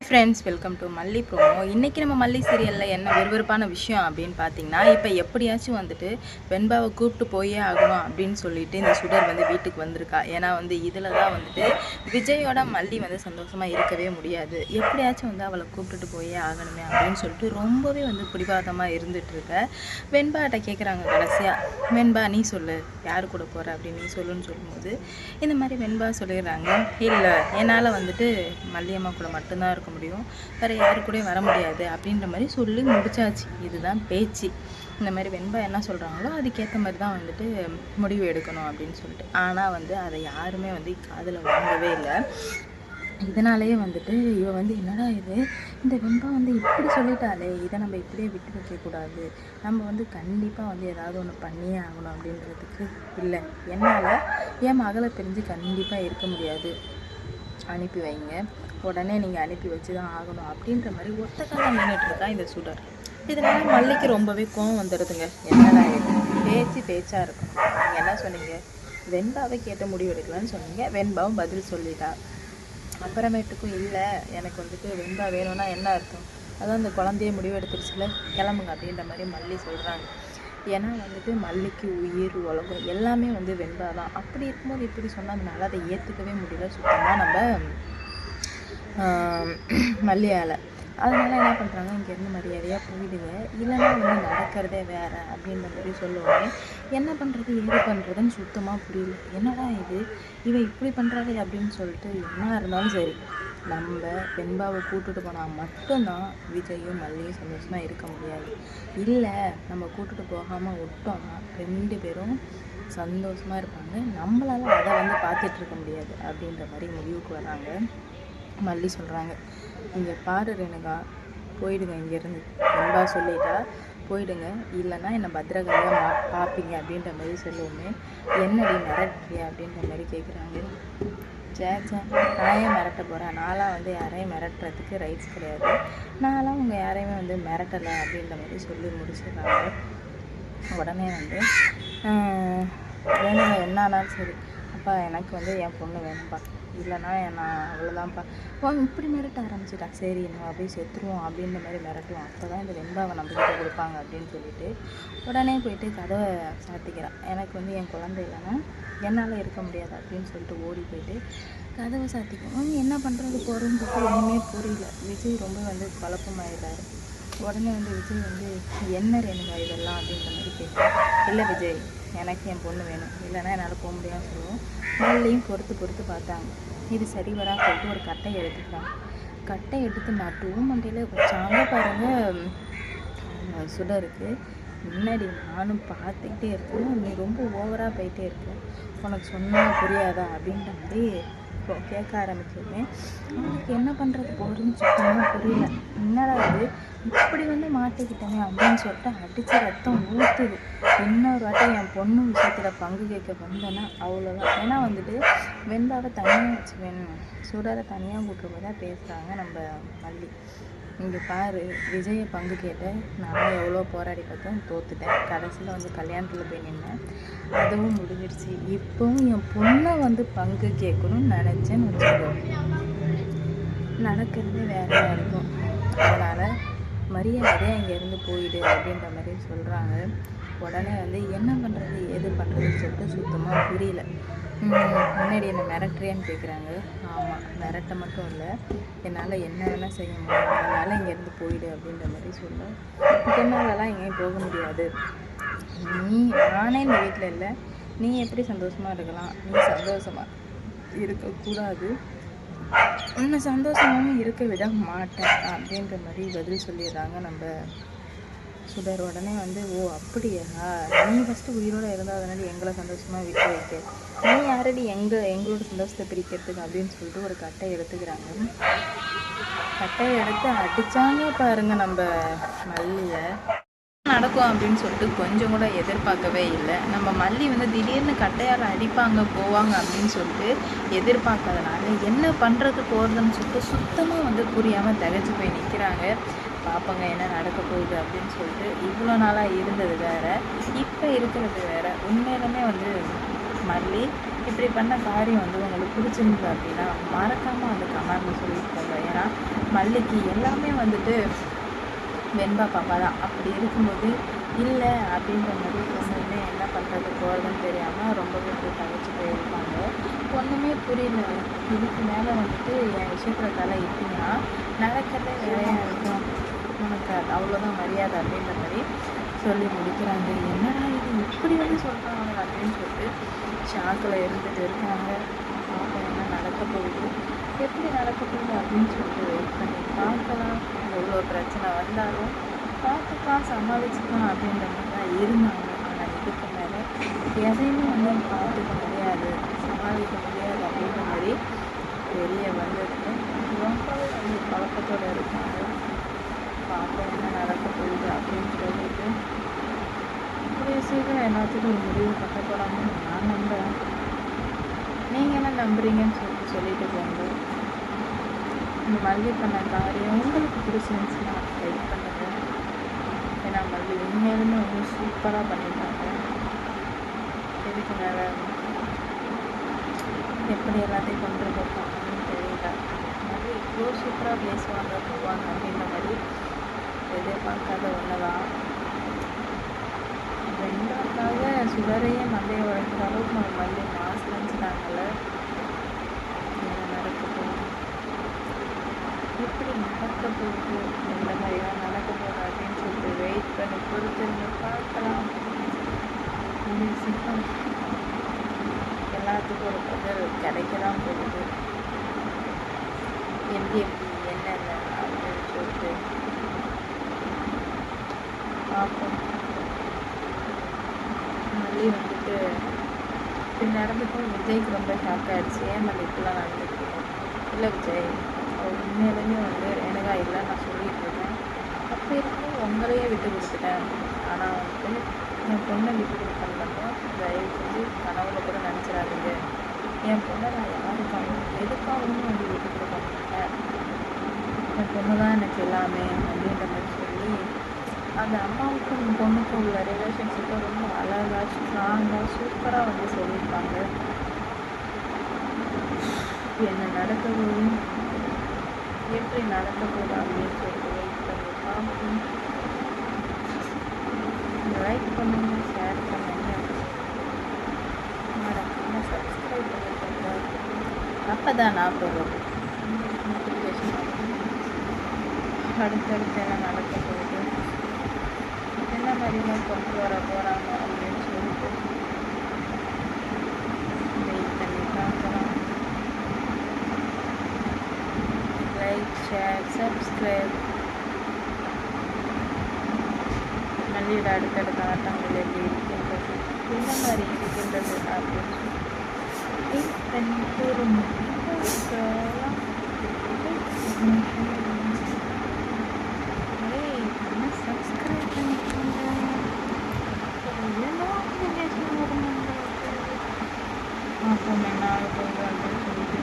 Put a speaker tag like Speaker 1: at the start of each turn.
Speaker 1: Friends, welcome to மல்லி promo. இன்றைக்கி நம்ம மல்லி சீரியலில் என்ன விறுவிறுப்பான விஷயம் அப்படின்னு பார்த்தீங்கன்னா, இப்போ எப்படியாச்சும் வந்துட்டு வெண்பாவை கூப்பிட்டு போயே ஆகணும் அப்படின்னு சொல்லிட்டு இந்த சுடர் வந்து வீட்டுக்கு வந்திருக்கா. ஏன்னா வந்து இதில் தான் வந்துட்டு விஜயோட மல்லி வந்து சந்தோஷமாக இருக்கவே முடியாது. எப்படியாச்சும் வந்து அவளை கூப்பிட்டுட்டு போயே ஆகணுமே அப்படின்னு சொல்லிட்டு ரொம்பவே வந்து பிடிவாதமாக இருந்துகிட்ருக்க. வெண்பாட்ட கேட்குறாங்க கடைசியாக, வெண்பா நீ சொல்லு, யார் கூட போகிற அப்படின்னு நீ சொல்லுன்னு சொல்லும்போது இந்த மாதிரி வெண்பா சொல்லிடுறாங்க, இல்லை என்னால் வந்துட்டு மல்லியம்மா கூட மட்டும்தான் இருக்க முடியும், வேறு யாரு கூட வர முடியாது அப்படின்ற மாதிரி சொல்லி முடிச்சாச்சு. இதுதான் பேச்சு. இந்த மாதிரி வெண்பா என்ன சொல்கிறாங்களோ அதுக்கேற்ற மாதிரி தான் வந்துட்டு முடிவு எடுக்கணும் அப்படின்னு சொல்லிட்டு. ஆனால் வந்து அதை யாருமே வந்து காதில் வாங்கவே இல்லை. இதனாலேயே வந்துட்டு இவ வந்து என்னடா இது, இந்த வெண்பா வந்து இப்படி சொல்லிட்டாலே, இதை நம்ம இப்படியே விட்டு வைக்கக்கூடாது, நம்ம வந்து கண்டிப்பாக வந்து ஏதாவது ஒன்று பண்ணியே ஆகணும் அப்படின்றதுக்கு, இல்லை என்னால் என் மகளை பிரிஞ்சு கண்டிப்பாக இருக்க முடியாது, அனுப்பி வைங்க, உடனே நீங்கள் அனுப்பி வச்சு தான் ஆகணும் அப்படின்ற மாதிரி ஒத்த காலம் நின்றுட்டுருக்கா இந்த சுடர். இதனால் மல்லிக்கு ரொம்பவே கோவம் வந்துடுதுங்க. என்னடா இது பேச்சாக இருக்கும். நீங்கள் என்ன சொன்னீங்க, வெண்பாவை கேட்ட முடிவு எடுக்கலான்னு சொன்னீங்க, வெண்பாவும் பதில் சொல்லிட்டா. அப்புறமேட்டுக்கும் இல்லை எனக்கு வந்துட்டு வெண்பா வேணும்னா என்ன அர்த்தம், அதான் அந்த குழந்தைய முடிவெடுத்துருச்சுல, கிளம்புங்க அப்படின்ற மாதிரி மல்லி சொல்கிறாங்க. ஏன்னா வந்துட்டு மல்லிக்கு உயிர் உலகம் எல்லாமே வந்து வெண்பா தான். அப்படி இருக்கும்போது இப்படி சொன்னதுனால அதை ஏற்றுக்கவே முடியல சுத்தமாக நம்ம மல்லியால். அதனால் என்ன பண்ணுறாங்க, இங்கேருந்து மரியாதையாக போயிடுங்க, இல்லைன்னா வந்து நடக்கிறதே வேறு அப்படின்ற மாதிரி சொல்லுவாங்க. என்ன பண்ணுறது ஏது பண்ணுறதுன்னு சுத்தமாக புரியல. என்னடா இது இவன் இப்படி பண்ணுறாரு அப்படின்னு சொல்லிட்டு, என்ன இருந்தாலும் சரி நம்ம வெண்பாவை கூட்டுட்டு போனால் மட்டும்தான் விஜயும் மல்லியும் சந்தோஷமாக இருக்க முடியாது. இல்லை நம்ம கூட்டுட்டு போகாமல் விட்டோம்னா 2 பேரும் சந்தோஷமாக இருப்பாங்க, நம்மளால் அதை வந்து பார்த்துட்ருக்க முடியாது அப்படின்ற மாதிரி முடிவுக்கு வராங்க. மல்லி சொல்கிறாங்க, இங்கே பாரு ரேணுகா, போயிடுங்க இங்கேருந்து, வெண்பா சொல்லிட்டா போயிடுங்க, இல்லைன்னா என்னை பத்திரகாளியாக பார்ப்பீங்க அப்படின்ற மாதிரி சொல்லுவோமே, என்னடி மிரட்டுறியா அப்படின்ற மாதிரி கேட்குறாங்க. சேச்சா, நான் ஏன் மிரட்ட போகிறேன், நான்லாம் வந்து யாரையும் மிரட்டுறதுக்கு ரைட்ஸ் கிடையாது, நான்லாம் உங்கள் யாரையுமே வந்து மிரட்டலை அப்படின்ற மாதிரி சொல்லி முடிச்சிடுறாங்க. உடனே வந்து ரேணுகா என்ன ஆனாலும் சரி, அப்பா எனக்கு வந்து என் பொண்ணு வேணும்ப்பா, இல்லைனா நான் அவ்வளோதான்ப்பா, இப்படி மிரட்ட ஆரம்பிச்சிட்டா, சரி நம்ம அப்படியே செத்துருவோம் அப்படின்ற மாதிரி மிரட்டுவோம், அப்போ தான் இந்த வெண்பாவை நம்மக்கிட்ட கொடுப்பாங்க அப்படின்னு சொல்லிட்டு உடனே போயிட்டு கதவை சாத்திக்கிறான். எனக்கு வந்து என் குழந்தை இல்லைன்னா என்னால் இருக்க முடியாது அப்படின்னு சொல்லிட்டு ஓடி போயிட்டு கதவை சாத்திக்கும். என்ன பண்ணுறது போகிறோன்னு ஒன்றுமே புரியல. விஜய் ரொம்ப வந்து குழப்பமாயிடுறாரு. உடனே வந்து விஜய் வந்து என்ன ரேணுகா இதெல்லாம் அப்படின்ற மாதிரி கேட்குறேன். இல்லை விஜய், எனக்கு என் பொண்ணு வேணும், இல்லைன்னா என்னால் போக முடியாதுன்னு சொல்லுவோம். மல்லியும் பொறுத்து பார்த்தாங்க. இது சரி வரான்னு சொல்லிட்டு ஒரு கட்டை எடுத்துக்கிறாங்க. கட்டை எடுத்து நட்டுவும் மண்டையில் வச்சாங்க பாருங்கள் சுடருக்கு. முன்னாடி நானும் பார்த்துக்கிட்டே இருக்கேன், நீ ரொம்ப ஓவராக போயிட்டே இருக்க, உனக்கு சொன்னால் புரியாதா அப்படின்ற மாதிரி கேட்க ஆரம்பிச்சிருக்கேன். அவனுக்கு என்ன பண்ணுறது போகிறதுன்னு சுத்தமாக புரியல. என்னடா இது இப்படி வந்து மாட்டிக்கிட்டேனே அப்படின்னு சொல்லிட்டு அடித்து ரத்தம் ஊற்றுது. இன்னொரு வாட்டி என் பொண்ணு விஷயத்தில் பங்கு கேட்க வந்தேன்னா அவ்வளோதான். ஏன்னா வந்துட்டு வெண்பாவை தனியாக வச்சு சுடரை தனியாக கூட்டுறப்ப தான் பேசுகிறாங்க நம்ம மல்லி. இங்கே பாரு, விஜயை பங்கு கேட்டேன், நான் எவ்வளோ போராடி பார்த்தேன், தோத்துட்டேன், கடைசியில் வந்து கல்யாணத்தில் போய் நின்னேன், அதுவும் முடிஞ்சிடுச்சு, இப்போவும் என் பொண்ணை வந்து பங்கு கேட்கணும்னு நினச்சேன்னு வச்சுக்கோ, நடக்கிறதே வேறையாக இருக்கும், அதனால் மரியாதையாக இங்கேருந்து போயிடு அப்படின்ற மாதிரி சொல்கிறாங்க. உடனே வந்து என்ன பண்ணுறது ஏது பண்ணுறதுன்னு சொல்லிட்டு சுத்தமாக புரியல. முன்னாடி என்னை மிரட்டுறியான்னு கேட்குறாங்க. ஆமாம், மிரட்ட மட்டும் இல்லை, என்னால் என்ன வேணால் செய்ய முடியும், அதனால் இங்கேருந்து போயிடு அப்படின்ற மாதிரி சொல்ல, என்னாலலாம் எங்கேயும் போக முடியாது, நானே இந்த வீட்டில் இல்லை, நீ எப்படி சந்தோஷமாக இருக்கலாம், நீ சந்தோஷமாக இருக்கக்கூடாது, உன்னை சந்தோஷமாகவும் இருக்க விட மாட்டேன் அப்படின்ற மாதிரி பதில் சொல்லிடுறாங்க நம்ம சுடர். உடனே வந்து ஓ அப்படியா, நீ ஃபஸ்ட்டு உயிரோடு இருந்தால் அதனால எங்களை சந்தோஷமாக விட்டு வைக்க, நீ யாரடி எங்களோட சந்தோஷத்தை பிரிக்கிறதுக்கு அப்படின்னு சொல்லிட்டு ஒரு கட்டை எடுத்துக்கிறாங்க. கட்டையை எடுத்து அடித்தாங்க பாருங்க நம்ம மல்லியை. நடக்கும் அப்படின்னு சொல்லிட்டு கொஞ்சம் கூட எதிர்பார்க்கவே இல்லை. நம்ம மல்லி வந்து திடீர்னு கட்டையால் அடிப்பாங்க போவாங்க அப்படின்னு சொல்லிட்டு எதிர்பார்க்காதனால என்ன பண்ணுறது போகிறதுன்னு சொல்லிட்டு சுத்தமாக வந்து புரியாமல் திகச்சு போய் நிற்கிறாங்க. பார்ப்போங்க என்ன நடக்க போகுது அப்படின்னு சொல்லிட்டு. இவ்வளோ நாளாக இருந்தது வேறு, இப்போ இருக்கிறது வேறு. உண்மையிலுமே வந்து மல்லி இப்படி பண்ண காரியம் வந்து உங்களுக்கு பிடிச்சிருந்தது அப்படின்னா மறக்காமல் அந்த கமெண்ட்ல சொல்லிட்டு போங்க. ஏன்னா மல்லிக்கு எல்லாமே வந்துட்டு வெண்பா பாப்பா தான். அப்படி இருக்கும்போது இல்லை அப்படின்ற மாதிரி பொண்ணுமே என்ன பண்ணுறது போகிறதுன்னு தெரியாமல் ரொம்பவே தவிச்சு போயிருப்பாங்க. ஒன்றுமே புரியல. இதுக்கு மேலே வந்துட்டு என் விஷயத்தில் தலை இட்டிங்கன்னா நடக்கிறதே வேறையா இருக்கும், உனக்கு அது அவ்வளோதான் மரியாதை அப்படின்ற மாதிரி சொல்லி முடிக்கிறாங்க. என்னடா இது இப்படி வந்து சொல்கிறாங்க அப்படின்னு சொல்லிட்டு ஷாக்கில் இருந்துட்டு இருக்காங்க. பார்ப்போம் என்ன நடக்க போகுது, எப்படி நடக்க போகுது அப்படின்னு சொல்லிட்டு வெயிட் பண்ணி பார்க்கலாம். எவ்வளோ பிரச்சனை வந்தாலும் பார்த்துக்கலாம், சமாளிச்சுக்கலாம் அப்படின்ற மாதிரி தான் இருந்தாங்க. ஆனால் இதுக்கு மேலே எதையுமே வந்து பார்த்துக்க முடியாது, சமாளிக்க முடியாது அப்படின்ற மாதிரி வெளிய வந்துட்டு ரொம்பவே வந்து பழக்கத்தோடு இருக்காங்க. பார்ப்போம் என்ன நடக்க போகுது அப்படின்னு சொல்லிட்டு கூடிய சீக்கிரம் எல்லாத்துக்கும் ஒரு முடிவு கட்ட போகிறாங்கன்னு நான் நம்புகிறேன். நீங்கள் என்ன நம்புறீங்கன்னு சொல்லிட்டு போங்க. இந்த மல்லி பண்ண காரியம் உங்களுக்கு பிடிச்சிருந்துச்சுன்னா லைக் பண்ணுங்கள். ஏன்னா மல்லி உண்மையிலுமே வந்து சூப்பராக பண்ணிட்டாங்க. இதுக்கு மேலே எப்படி எல்லாத்தையும் கொண்டு போப்பாங்கன்னு தெரியல. மல்லி இவ்வளோ சூப்பராக பேசுவாங்க போவாங்க அப்படின்ற மாதிரி எதிர்பார்க்காத ஒன்று தான். ரெண்டாவதாக சுடரையே மல்லியை உழைக்கிற அளவுக்கு நம்ம மல்லி மாசு நினச்சிட்டாங்கல்ல. என்ன நடக்க போகுது, எப்படி நடக்க போகுது, எந்த மாதிரிலாம் நடக்க போகுது அப்படின்னு சொல்லிட்டு வெயிட் பண்ணி பொறுத்திருந்து பார்க்கலாம். சீக்கிரம் எல்லாத்துக்கும் ஒரு பதில் கிடைக்க தான் போகுது. எப்படி என்னென்ன அப்படின்னு சொல்லிட்டு பார்ப்போம். மல்லி வந்துட்டு இப்படி நடந்துக்கும் விஜய்க்கு ரொம்ப ஷாக் ஆகிடுச்சு. ஏன் மல்லி இப்படிலாம் நடந்துருக்கு, இல்லை விஜய் அவர் உண்மையிலுமே வந்து ரேணுகா இல்லை நான் சொல்லிட்டு இருக்கேன். அப்போ இருந்தாலும் உங்களையே விட்டு கொடுத்துட்டேன். ஆனால் வந்துட்டு என் பொண்ணை விட்டு கொடுக்க மட்டும் தயவு செஞ்சு கனவுல கூட நினச்சிடாதீங்க. என் பொண்ணை நான் யாருக்காகவும் எதுக்காகவும் வந்து விட்டு கொடுக்க மாட்டேன். என் பொண்ணு தான் எனக்கு எல்லாமே அப்படின்ற மாதிரி சொல்லி அந்த அம்மாவுக்கும் என் பொண்ணுக்கும் உள்ள ரிலேஷன்ஷிப்பை ரொம்ப அழகாக ஸ்ட்ராங்காக சூப்பராக வந்து சொல்லியிருப்பாங்க. என்ன நடக்க போகுது, எப்படி நடக்க போகுது அப்படின்னு சொல்லிட்டு வெயிட் பண்ணி பார்ப்போம். லைக் பண்ணுங்க, ஷேர் பண்ணுங்க, மறக்காம சப்ஸ்கிரைப் பண்ணிக்கோங்க. அப்போ தான் நான் போடுறது நோட்டிஃபிகேஷன் அடுத்தடுத்து என்ன நடக்க போகுது, என்ன மாதிரிலாம் கொண்டு வர போகிறாங்க அப்படின்னு சொல்லிட்டு வெயிட் பண்ணி பார்க்கலாம். Like, share, subscribe. மல்லியோட அடுத்தடுத்த ஆட்டங்கள் எப்படி இருக்கின்றது, என்ன மாதிரி இருக்கின்றது அப்படின்னு வெயிட் பண்ணி பொறுமையாக சப்ஸ்கிரைப் பண்ணிக்கோங்க. நோட்டிஃபிகேஷன் வரும். அப்போ என்ன ஆக போகுது அப்படின்னு சொல்லிட்டு